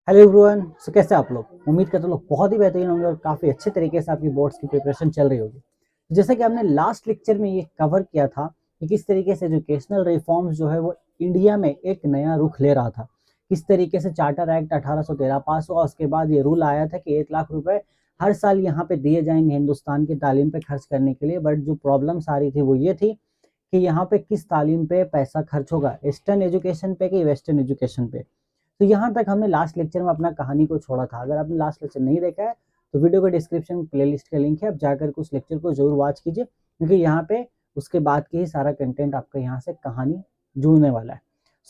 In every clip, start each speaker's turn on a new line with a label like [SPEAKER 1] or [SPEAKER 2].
[SPEAKER 1] Hello everyone. सो कैसे आप लोग? उम्मीद करते लोग बहुत ही बेहतरीन होंगे और काफ़ी अच्छे तरीके से आपकी बोर्ड्स की प्रिपरेशन चल रही होगी। जैसे कि हमने लास्ट लेक्चर में ये कवर किया था कि किस तरीके से एजुकेशनल रिफॉर्म्स जो है वो इंडिया में एक नया रुख ले रहा था। किस तरीके से चार्टर एक्ट 1813 पास हुआ, उसके बाद ये रूल आया था कि 1 लाख रुपए हर साल यहाँ पे दिए जाएंगे हिंदुस्तान की तालीम पे खर्च करने के लिए। बट जो प्रॉब्लम्स आ रही थी वो ये थी कि यहाँ पे किस तालीम पे पैसा खर्च होगा, ईस्टर्न एजुकेशन पे कि वेस्टर्न एजुकेशन पे। तो यहाँ तक हमने लास्ट लेक्चर में अपना कहानी को छोड़ा था। अगर आपने लास्ट लेक्चर नहीं देखा है तो वीडियो के डिस्क्रिप्शन में प्लेलिस्ट का लिंक है, आप जाकर के उस लेक्चर को जरूर वॉच कीजिए, क्योंकि यहाँ पे उसके बाद के ही सारा कंटेंट आपका यहाँ से कहानी जुड़ने वाला है।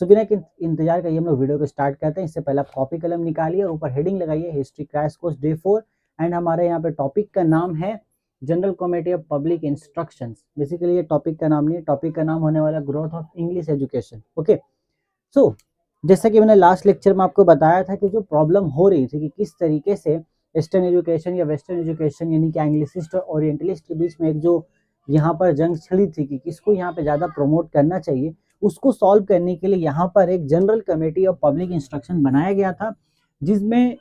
[SPEAKER 1] सो बिना इंतजार करिए हम लोग वीडियो को स्टार्ट करते हैं। इससे पहले आप कॉपी कलम निकालिए और ऊपर हेडिंग लगाइए history crash course day 4। And हमारे यहाँ पे टॉपिक का नाम है general committee of public instructions. Basically ये टॉपिक का नाम नहीं है, टॉपिक का नाम होने वाला growth of English education. Okay, so जैसा कि मैंने लास्ट लेक्चर में आपको बताया था कि जो प्रॉब्लम हो रही थी कि किस तरीके से ईस्टर्न एजुकेशन या वेस्टर्न एजुकेशन यानी कि एंग्लिसिस्ट और ओरिएंटलिस्ट के बीच में एक जो यहाँ पर जंग छिड़ी थी कि किसको यहाँ पे ज़्यादा प्रमोट करना चाहिए, उसको सॉल्व करने के लिए यहाँ पर एक general committee of public instruction बनाया गया था, जिसमें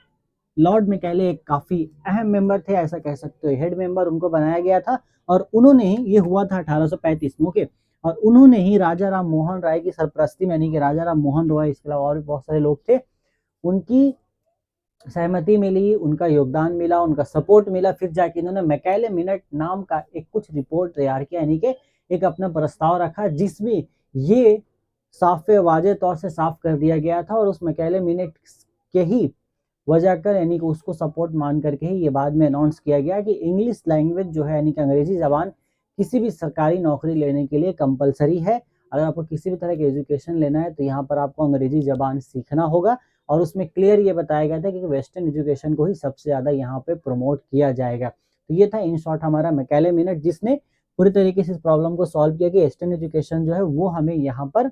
[SPEAKER 1] लॉर्ड मैकेले एक काफ़ी अहम मेंबर थे, ऐसा कह सकते हो हेड मेंबर उनको बनाया गया था। और उन्होंने ही, ये हुआ था 1835 में, ओके, और उन्होंने ही राजा राम मोहन राय की सरपरस्ती में, यानी कि राजा राम मोहन रॉय, इसके अलावा और भी बहुत सारे लोग थे, उनकी सहमति मिली, उनका योगदान मिला, उनका सपोर्ट मिला। फिर जाके इन्होंने मैकेले मिनट नाम का एक कुछ रिपोर्ट तैयार किया, यानी कि एक अपना प्रस्ताव रखा, जिसमें ये साफ वाजे तौर से साफ कर दिया गया था। और उस मैकेले मिनट के ही वजह कर, यानी कि उसको सपोर्ट मान करके ही ये बाद में अनाउंस किया गया कि इंग्लिश लैंग्वेज जो है, यानी कि अंग्रेजी जबान किसी भी सरकारी नौकरी लेने के लिए कंपलसरी है। अगर आपको किसी भी तरह की एजुकेशन लेना है तो यहाँ पर आपको अंग्रेजी जबान सीखना होगा। और उसमें क्लियर ये बताया गया था कि वेस्टर्न एजुकेशन को ही सबसे ज़्यादा यहाँ पे प्रमोट किया जाएगा। तो ये था इन शॉर्ट हमारा मैकेले मिनट, जिसने पूरी तरीके से इस प्रॉब्लम को सॉल्व किया कि ईस्टर्न एजुकेशन जो है वो हमें यहाँ पर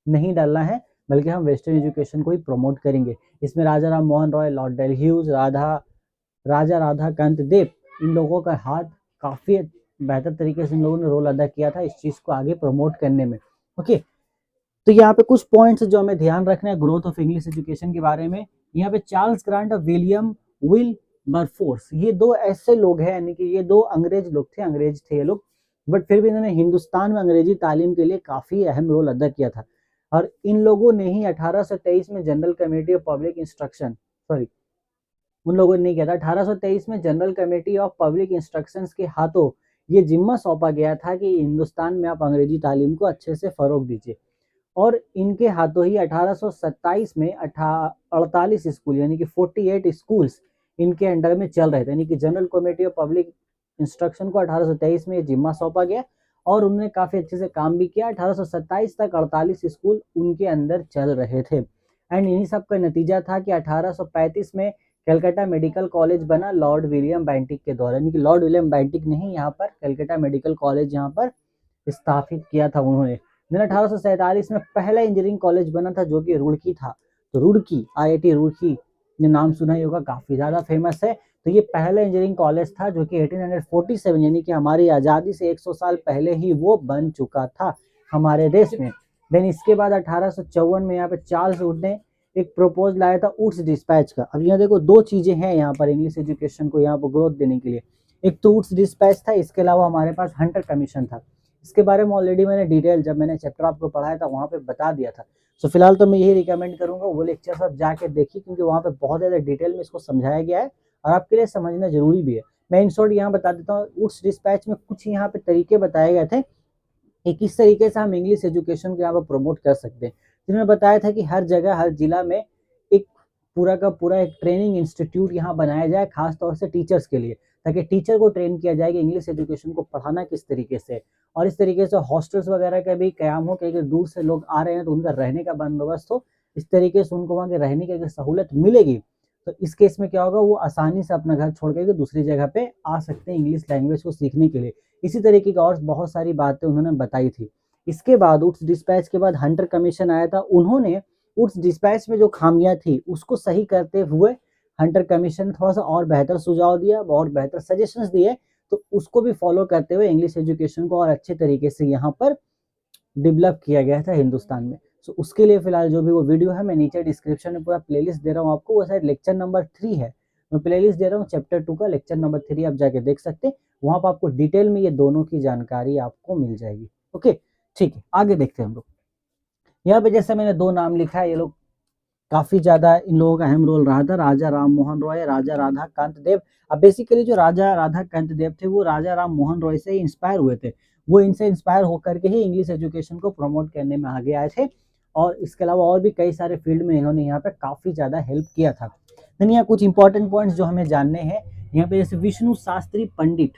[SPEAKER 1] नहीं डालना है, बल्कि हम वेस्टर्न एजुकेशन को ही प्रमोट करेंगे। इसमें राजा राम मोहन रॉय, लॉर्ड डेलह्यूज, राजा राधाकांत देव, इन लोगों का हाथ काफ़ी बेहतर तरीके से इन लोगों ने रोल अदा किया था इस चीज़ को आगे प्रमोट करने में। ओके, तो यहाँ पे कुछ पॉइंट्स जो हमें ध्यान रखना है ग्रोथ ऑफ इंग्लिश एजुकेशन के बारे में। यहाँ पे चार्ल्स ग्रांट और विलियम विल बरफोर्स, ये दो ऐसे लोग हैं, यानी कि ये दो अंग्रेज लोग थे, अंग्रेज थे ये लोग, बट फिर भी इन्होंने हिंदुस्तान में अंग्रेजी तालीम के लिए काफ़ी अहम रोल अदा किया था। और इन लोगों ने ही 1823 में general committee of public instruction, sorry, उन लोगों ने नहीं किया था, 1823 में general committee of public instructions के हाथों ये जिम्मा सौंपा गया था कि हिंदुस्तान में आप अंग्रेजी तालीम को अच्छे से फरोग दीजिए। और इनके हाथों ही 1827 में 48 स्कूल, यानी कि 48 स्कूल्स इनके अंडर में चल रहे थे, यानी कि general committee of public instruction को 1823 में ये जिम्मा सौंपा गया और उन्होंने काफ़ी अच्छे से काम भी किया। 1827 तक 48 स्कूल उनके अंदर चल रहे थे। एंड इन्हीं सब का नतीजा था कि 1835 में कलकत्ता मेडिकल कॉलेज बना लॉर्ड विलियम बेंटिक के द्वारा, यानी कि लॉर्ड विलियम बेंटिक ने ही यहाँ पर कलकत्ता मेडिकल कॉलेज यहाँ पर स्थापित किया था उन्होंने। दिन 1847 में पहला इंजीनियरिंग कॉलेज बना था जो कि रुड़की था। तो रुड़की, IIT रुड़की, जो नाम सुना ही होगा, काफ़ी ज़्यादा फेमस है। तो ये पहला इंजीनियरिंग कॉलेज था जो कि 1847, यानी कि हमारी आज़ादी से 100 साल पहले ही वो बन चुका था हमारे देश में। देन इसके बाद 1854 में यहाँ पे चार्ल्स वुड ने एक प्रपोज लाया था वुड्स डिस्पैच का। अब यहाँ देखो दो चीज़ें हैं यहाँ पर इंग्लिश एजुकेशन को यहाँ पर ग्रोथ देने के लिए, एक तो वुड्स डिस्पैच था, इसके अलावा हमारे पास हंटर कमीशन था। इसके बारे में ऑलरेडी मैंने डिटेल, जब मैंने चैप्टर आपको पढ़ाया था वहाँ पे बता दिया था। सो फिलहाल तो मैं यही रिकमेंड करूँगा वो लेक्चर सब जाके देखिए, क्योंकि वहाँ पे बहुत ज़्यादा डिटेल में इसको समझाया गया है और आपके लिए समझना जरूरी भी है। मैं इन शॉर्ट यहाँ बता देता हूँ, वुड्स डिस्पैच में कुछ यहाँ पे तरीके बताए गए थे कि किस तरीके से हम इंग्लिश एजुकेशन को यहाँ पर प्रमोट कर सकते हैं। जिन्होंने बताया था कि हर जगह, हर जिला में एक पूरा का पूरा एक ट्रेनिंग इंस्टीट्यूट यहाँ बनाया जाए, खास तौर से टीचर्स के लिए, ताकि टीचर को ट्रेन किया जाए कि इंग्लिश एजुकेशन को पढ़ाना किस तरीके से। और इस तरीके से हॉस्टल्स वगैरह का भी क्याम हो, कि दूर से लोग आ रहे हैं तो उनका रहने का बंदोबस्त हो, इस तरीके से उनको वहाँ के रहने की अगर सहूलत मिलेगी तो इस केस में क्या होगा, वो आसानी से अपना घर छोड़ करके दूसरी जगह पे आ सकते हैं इंग्लिश लैंग्वेज को सीखने के लिए। इसी तरीके की और बहुत सारी बातें उन्होंने बताई थी। इसके बाद वुड्स डिस्पैच के बाद हंटर कमीशन आया था। उन्होंने वुड्स डिस्पैच में जो खामियां थी उसको सही करते हुए हंटर कमीशन थोड़ा सा और बेहतर सुझाव दिया और बेहतर सजेशंस दिए, तो उसको भी फॉलो करते हुए इंग्लिश एजुकेशन को और अच्छे तरीके से यहाँ पर डेवलप किया गया था हिंदुस्तान में। तो उसके लिए फिलहाल जो भी वो वीडियो है मैं नीचे डिस्क्रिप्शन में पूरा प्लेलिस्ट दे रहा हूँ आपको, वो शायद लेक्चर नंबर 3 है, मैं प्लेलिस्ट दे रहा हूँ चैप्टर 2 का लेक्चर नंबर 3 आप जाके देख सकते हैं, वहाँ पर आपको डिटेल में ये दोनों की जानकारी आपको मिल जाएगी। ओके ठीक है, आगे देखते हैं हम लोग। यहाँ पे जैसे मैंने 2 नाम लिखा है, ये लोग काफी ज्यादा इन लोगों का अहम रोल रहा था, राजा राम मोहन रॉय, राजा राधा कांत देव। अब बेसिकली जो राजा राधा कांत देव थे वो राजा राम मोहन रॉय से इंस्पायर हुए थे, वो इनसे इंस्पायर होकर के ही इंग्लिश एजुकेशन को प्रमोट करने में आगे आए थे, और इसके अलावा और भी कई सारे फील्ड में इन्होंने यहाँ पे काफी ज्यादा हेल्प किया था। देन यहाँ कुछ इंपॉर्टेंट पॉइंट्स जो हमें जानने हैं, यहाँ पे जैसे विष्णु शास्त्री पंडित,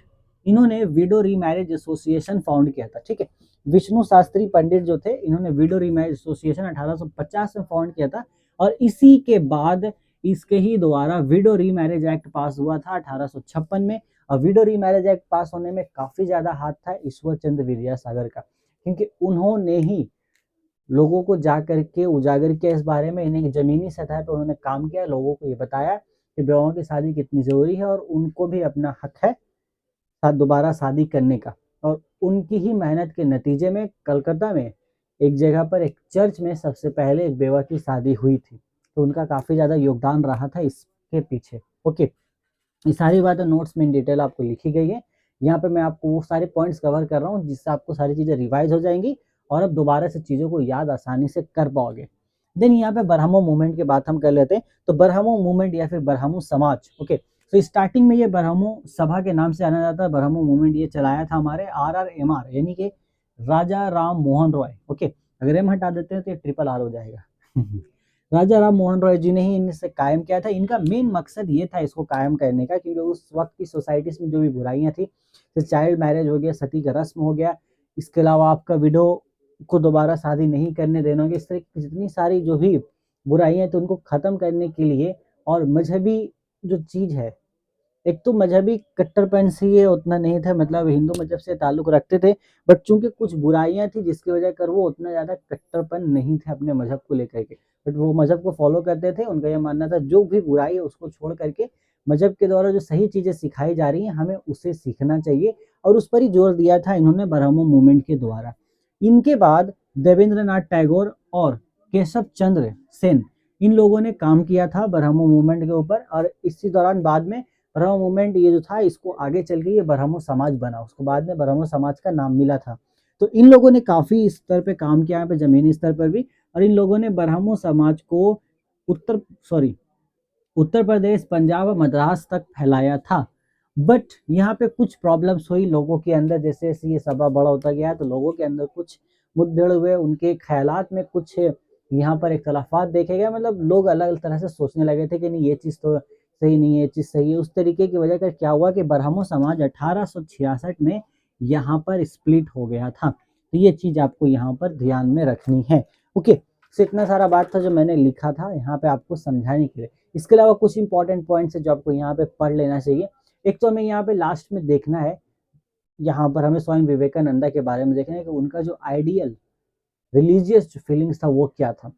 [SPEAKER 1] इन्होंने विडो रीमैरिज एसोसिएशन फाउंड किया था। ठीक है, विष्णु शास्त्री पंडित जो थे इन्होंने विडो रीमैरिज एसोसिएशन 1850 में फाउंड किया था, और इसी के बाद इसके ही द्वारा विडो रीमैरिज एक्ट पास हुआ था 1856 में। और विडो रीमैरिज एक्ट पास होने में काफी ज्यादा हाथ था ईश्वर चंद्र विद्यासागर का, क्योंकि उन्होंने ही लोगों को जा करके उजागर किया इस बारे में, इन्हें जमीनी सतह पर उन्होंने काम किया, लोगों को ये बताया कि विवाहों की शादी कितनी जरूरी है और उनको भी अपना हक है दोबारा शादी करने का। और उनकी ही मेहनत के नतीजे में कलकत्ता में एक जगह पर एक चर्च में सबसे पहले एक बेवा की शादी हुई थी, तो उनका काफी ज्यादा योगदान रहा था इसके पीछे। ओके, ये सारी बातें नोट्स में इन डिटेल आपको लिखी गई है, यहाँ पे मैं आपको वो सारे पॉइंट्स कवर कर रहा हूँ जिससे आपको सारी चीजें रिवाइज हो जाएंगी और अब दोबारा से चीजों को याद आसानी से कर पाओगे। देन यहाँ पे बरहमो मूवमेंट की बात हम कर लेते हैं, तो बरहमो मूवमेंट या फिर बरहमो समाज, ओके, तो स्टार्टिंग में ये बरहमो सभा के नाम से जाना जाता है। बरहमो मूवमेंट ये चलाया था हमारे RRMR यानी कि राजा राम मोहन रॉय। ओके, अगर एम हटा देते हैं तो ये ट्रिपल R हो जाएगा राजा राम मोहन रॉय जी ने ही इनसे कायम किया था। इनका मेन मकसद ये था इसको कायम करने का, क्योंकि उस वक्त की सोसाइटीज में जो भी बुराइयां थी, जैसे चाइल्ड मैरिज हो गया, सती का रस्म हो गया, इसके अलावा आपका विडो को दोबारा शादी नहीं करने देना होगी, इस तरह की जितनी सारी जो भी बुराइयां तो उनको खत्म करने के लिए, और मजहबी जो चीज है, एक तो मजहबी कट्टरपन से ये उतना नहीं था, मतलब हिंदू मजहब से ताल्लुक रखते थे, बट चूंकि कुछ बुराइयां थी जिसकी वजह कर वो उतना ज्यादा कट्टरपन नहीं थे अपने मजहब को लेकर के, बट वो मजहब को फॉलो करते थे। उनका यह मानना था जो भी बुराई है उसको छोड़ करके मजहब के द्वारा जो सही चीजें सिखाई जा रही हैं हमें उसे सीखना चाहिए, और उस पर ही जोर दिया था इन्होंने बरहमो मूवमेंट के द्वारा। इनके बाद देवेंद्रनाथ टैगोर और केशव चंद्र सेन, इन लोगों ने काम किया था बरहमो मूवमेंट के ऊपर, और इसी दौरान बाद में बरहमो मूवमेंट ये जो था इसको आगे चल के ये बरहमो समाज बना, उसको बाद में बरहमो समाज का नाम मिला था। तो इन लोगों ने काफी स्तर पे काम किया, यहाँ पे जमीनी स्तर पर भी, और इन लोगों ने बरहमो समाज को उत्तर प्रदेश, पंजाब और मद्रास तक फैलाया था। बट यहाँ पे कुछ प्रॉब्लम्स हुई लोगों के अंदर, जैसे जैसे ये सभा बड़ा होता गया तो लोगों के अंदर कुछ मुद्दे हुए, उनके ख्यालात में कुछ यहाँ पर इख्तलाफात देखे गए, मतलब लोग अलग अलग तरह से सोचने लगे थे कि नहीं ये चीज़ तो सही नहीं है, ये चीज़ सही है। उस तरीके की वजह कर क्या हुआ कि बरहमो समाज 1866 में यहाँ पर स्प्लिट हो गया था। तो ये चीज़ आपको यहाँ पर ध्यान में रखनी है। ओके, तो इतना सारा बात था जो मैंने लिखा था यहाँ पे आपको समझाने के लिए। इसके अलावा कुछ इंपॉर्टेंट पॉइंट्स है जो आपको यहाँ पे पढ़ लेना चाहिए। एक तो हमें यहाँ पे लास्ट में देखना है, यहाँ पर हमें स्वामी विवेकानंद के बारे में देखना है कि उनका जो आइडियल रिलीजियस जो फीलिंग्स था वो क्या था।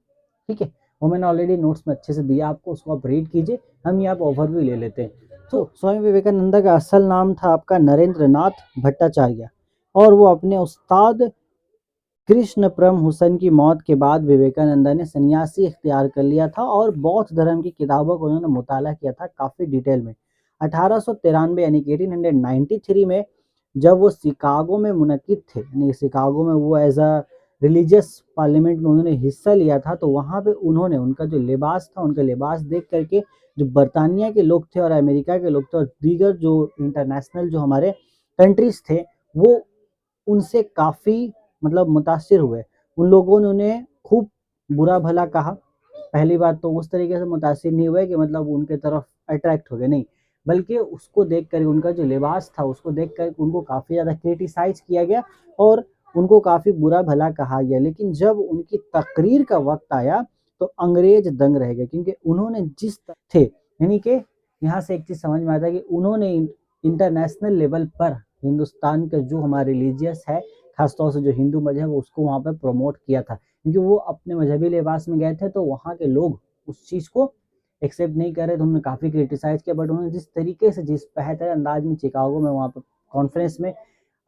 [SPEAKER 1] ठीक है, वो मैंने ऑलरेडी नोट्स में अच्छे से दिया आपको, उसको आप रीड कीजिए। हम यहाँ पर ओवरव्यू ले लेते हैं। तो स्वामी विवेकानंद का असल नाम था आपका नरेंद्र नाथ भट्टाचार्य, और वो अपने उस्ताद कृष्ण परम हुसैन की मौत के बाद विवेकानंद ने सन्यासी इख्तियार कर लिया था, और बौद्ध धर्म की किताबों को उन्होंने मुताला किया था काफ़ी डिटेल में। 1893 यानी कि 1893 में जब वो शिकागो में मुनक्किद थे, यानी शिकागो में वो एज अ रिलीजियस पार्लियामेंट में उन्होंने हिस्सा लिया था, तो वहाँ पे उन्होंने उनका जो लिबास था, उनका लिबास देख करके जो बरतानिया के लोग थे और अमेरिका के लोग थे और दीगर जो इंटरनेशनल जो हमारे कंट्रीज थे, वो उनसे काफ़ी मतलब मुतासिर हुए। उन लोगों ने उन्हें खूब बुरा भला कहा। पहली बात तो उस तरीके से मुतासिर नहीं हुए कि मतलब उनके तरफ अट्रैक्ट हो गए, नहीं, बल्कि उसको देख कर उनका जो लिबास था उसको देख कर उनको काफ़ी ज़्यादा क्रिटिसाइज किया गया और उनको काफ़ी बुरा भला कहा गया। लेकिन जब उनकी तकरीर का वक्त आया तो अंग्रेज दंग रह गए, क्योंकि उन्होंने जिस थे, यानी कि यहाँ से एक चीज़ समझ में आता है कि उन्होंने इंटरनेशनल लेवल पर हिंदुस्तान का जो हमारा रिलीजियस है, खासतौर से जो हिंदू मजहब, उसको वहाँ पर प्रमोट किया था, क्योंकि वो अपने मजहबी लिबास में गए थे तो वहाँ के लोग उस चीज़ को एक्सेप्ट नहीं कर रहे थे। उन्होंने काफ़ी क्रिटिसाइज किया, बट उन्होंने जिस तरीके से, जिस बेहतर अंदाज में शिकागो में वहाँ पर कॉन्फ्रेंस में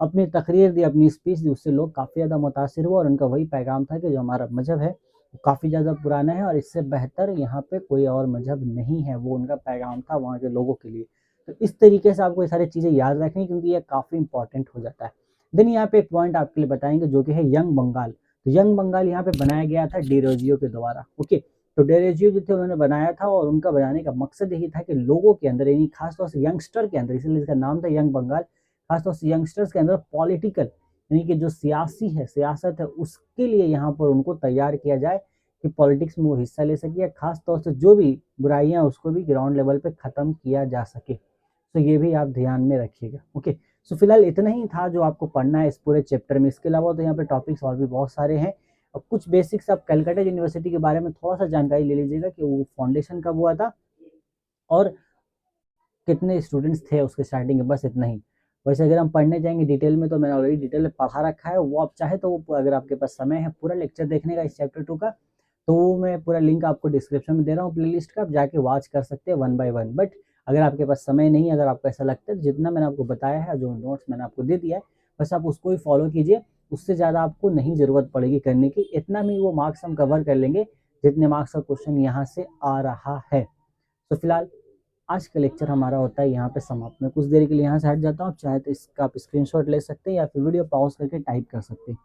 [SPEAKER 1] अपनी तकरीर दी, अपनी स्पीच दी, उससे लोग काफ़ी ज़्यादा मुतासिर हुए और उनका वही पैगाम था कि जो हमारा मजहब है वो काफ़ी ज़्यादा पुराना है और इससे बेहतर यहाँ पे कोई और मजहब नहीं है, वो उनका पैगाम था वहाँ के लोगों के लिए। तो इस तरीके से आपको ये सारी चीज़ें याद रखनी, क्योंकि ये काफ़ी इंपॉर्टेंट हो जाता है। देन यहाँ पे एक पॉइंट आपके लिए बताएंगे जो कि है यंग बंगाल। तो यंग बंगाल यहाँ पे बनाया गया था डिरोजियो के द्वारा। ओके, तो डिरोजियो जो थे उन्होंने बनाया था और उनका बनाने का मकसद यही था कि लोगों के अंदर, यानी खासतौर से यंगस्टर के अंदर, इसलिए इसका नाम था यंग बंगाल, खासतौर से यंगस्टर्स के अंदर पॉलिटिकल, यानी कि जो सियासी है, सियासत है, उसके लिए यहाँ पर उनको तैयार किया जाए कि पॉलिटिक्स में वो हिस्सा ले सके, या खास तौर से जो भी बुराइयां उसको भी ग्राउंड लेवल पे ख़त्म किया जा सके। तो ये भी आप ध्यान में रखिएगा। ओके, सो फिलहाल इतना ही था जो आपको पढ़ना है इस पूरे चैप्टर में। इसके अलावा तो यहाँ पे टॉपिक्स और भी बहुत सारे हैं। और कुछ बेसिक्स आप कलकत्ता यूनिवर्सिटी के बारे में थोड़ा सा जानकारी ले लीजिएगा कि वो फाउंडेशन कब हुआ था और कितने स्टूडेंट्स थे उसके स्टार्टिंग के, बस इतना ही। वैसे अगर हम पढ़ने जाएंगे डिटेल में तो मैंने ऑलरेडी डिटेल में पढ़ा रखा है, वो आप चाहे तो वो, अगर आपके पास समय है पूरा लेक्चर देखने का इस चैप्टर 2 का, तो वो मैं पूरा लिंक आपको डिस्क्रिप्शन में दे रहा हूँ प्लेलिस्ट का, आप जाके वॉच कर सकते हैं 1 बाय 1। बट अगर आपके पास समय नहीं है, अगर आपको ऐसा लगता है, जितना मैंने आपको बताया है, जो नोट्स मैंने आपको दे दिया है, बस आप उसको ही फॉलो कीजिए, उससे ज़्यादा आपको नहीं ज़रूरत पड़ेगी करने की। इतना में वो मार्क्स हम कवर कर लेंगे जितने मार्क्स का क्वेश्चन यहाँ से आ रहा है। तो फिलहाल आज का लेक्चर हमारा होता है यहाँ पे समाप्त। मैं कुछ देर के लिए यहाँ से हट जाता हूँ, चाहे तो इसका आप स्क्रीनशॉट ले सकते हैं या फिर वीडियो पॉज करके टाइप कर सकते हैं।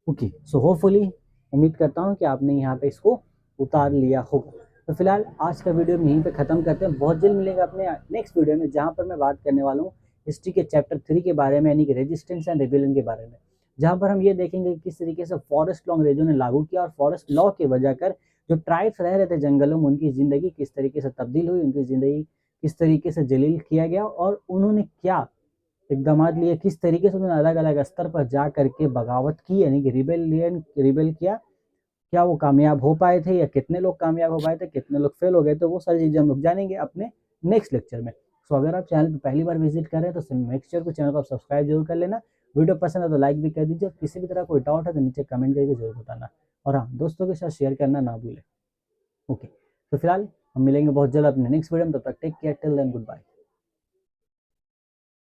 [SPEAKER 1] ओके, सो होपफुली उम्मीद करता हूँ कि आपने यहाँ पे इसको उतार लिया होगा। तो फिलहाल आज का वीडियो हम यहीं पे ख़त्म करते हैं। बहुत जल्द मिलेगा अपने नेक्स्ट वीडियो में, जहाँ पर मैं बात करने वाला हूँ हिस्ट्री के चैप्टर 3 के बारे में, यानी कि रेजिस्टेंस एंड रिबेलियन के बारे में, जहाँ पर हम ये देखेंगे किस तरीके से फॉरेस्ट लॉ अंग्रेजों ने लागू किया और फॉरेस्ट लॉ की वजह कर जो ट्राइब्स रह रहे थे जंगलों में, उनकी ज़िंदगी किस तरीके से तब्दील हुई, उनकी ज़िंदगी किस तरीके से जलील किया गया और उन्होंने क्या इकदामात लिए, किस तरीके से उन्होंने अलग अलग स्तर पर जा करके बगावत की, यानी कि रिबेल किया। क्या वो कामयाब हो पाए थे या कितने लोग कामयाब हो पाए थे, कितने लोग फेल हो गए, तो वो सारी चीज़ें हम लोग जानेंगे अपने नेक्स्ट लेक्चर में। सो अगर आप चैनल पर पहली बार विजिट कर रहे हैं तो मेक श्योर को चैनल को आप सब्सक्राइब जरूर कर लेना। वीडियो पसंद है तो लाइक भी कर दीजिए, और किसी भी तरह कोई डाउट है तो नीचे कमेंट करके जरूर बताना, और हाँ, दोस्तों के साथ शेयर करना ना भूलें। ओके, तो फिलहाल हम मिलेंगे बहुत जल्द अपने नेक्स्ट वीडियो में, तब तक take care, till then good bye.